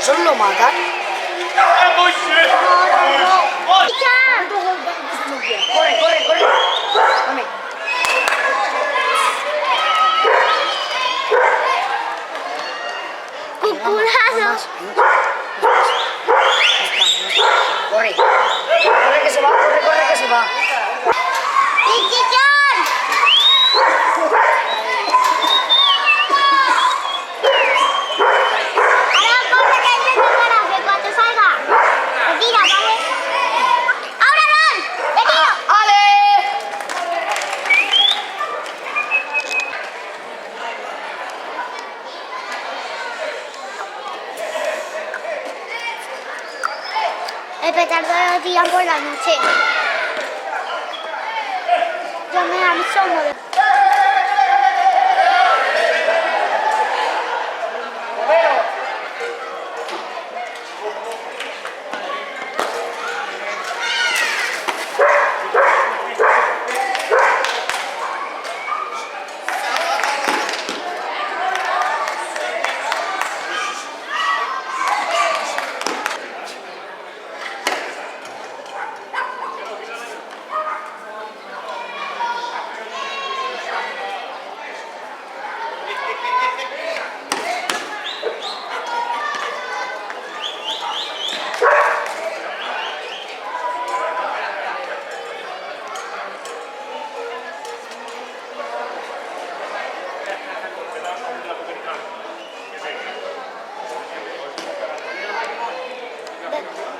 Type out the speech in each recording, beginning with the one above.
Johnson lo matan. Corre, corre, corre. Dame. Cuculazo. Corre. Corre que se va, corre, corre que se va. ¡Chichón! Ahora corre que hay en el garaje cuando salga. Te tira, ¿vale? ¡Ahora Ron! ¡Te tiro! ¡Ale! El petardo lo tiran por la noche. Yo me asomo.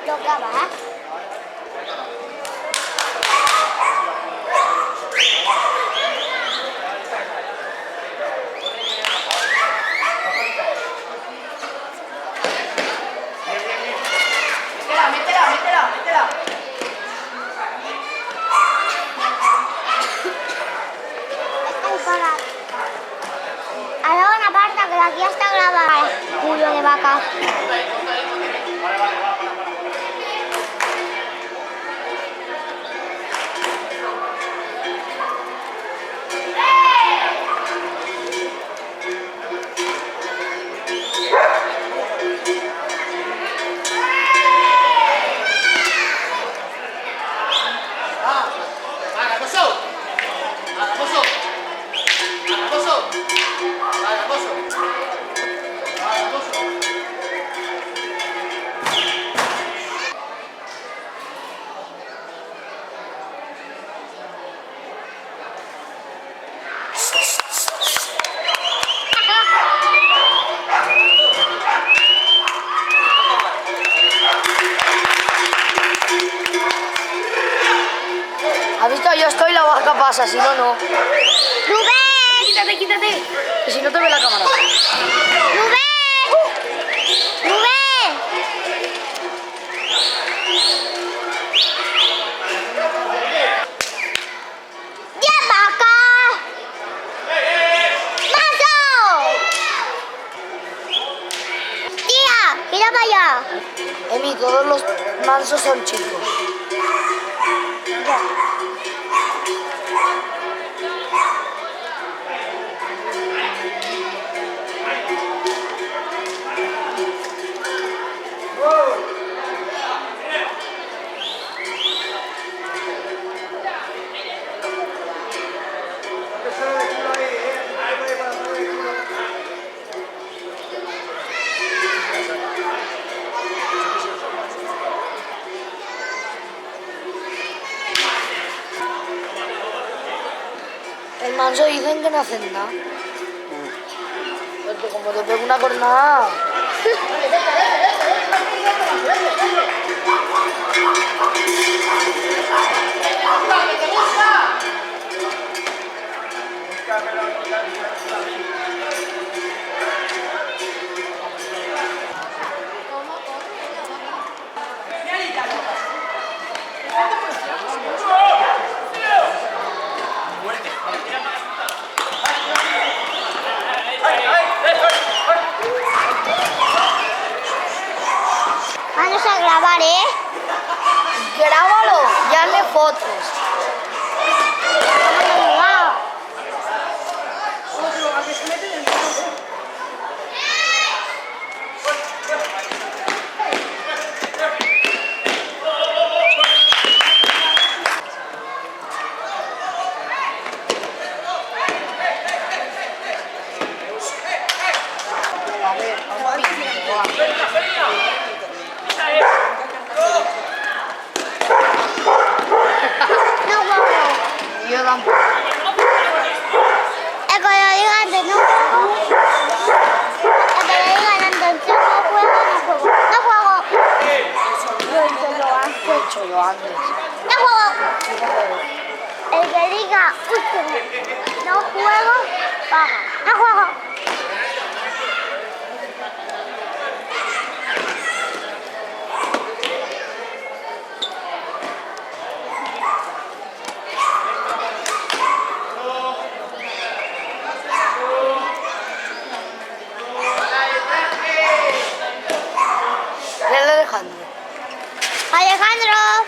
Tocaba, Métela, métela, métela. Ahora una parte que aquí está grabada. Julio de vaca. ¿Has visto? Yo estoy, la vaca pasa, si no, no. ¡Rubén! Quítate, quítate. Que si no te ve la cámara. ¡Rubén! ¡Rubén! ¡Ya vaca! ¡Mazo! ¡Tía! ¡Mira para allá! Emi, todos los mansos son chicos. El manso dicen que no hacen nada. Porque como te pego una cornada. Vamos a grabar, ¿eh? Grábalo y hazle fotos. Wow. campo. El que yo diga antes no juego. El que yo diga antes no juego, no juego. No juego. Yo hice lo antes. Lo he hecho yo antes. No juego. El que diga último no juego, paga. No juego. Dale, Alejandro. Alejandro.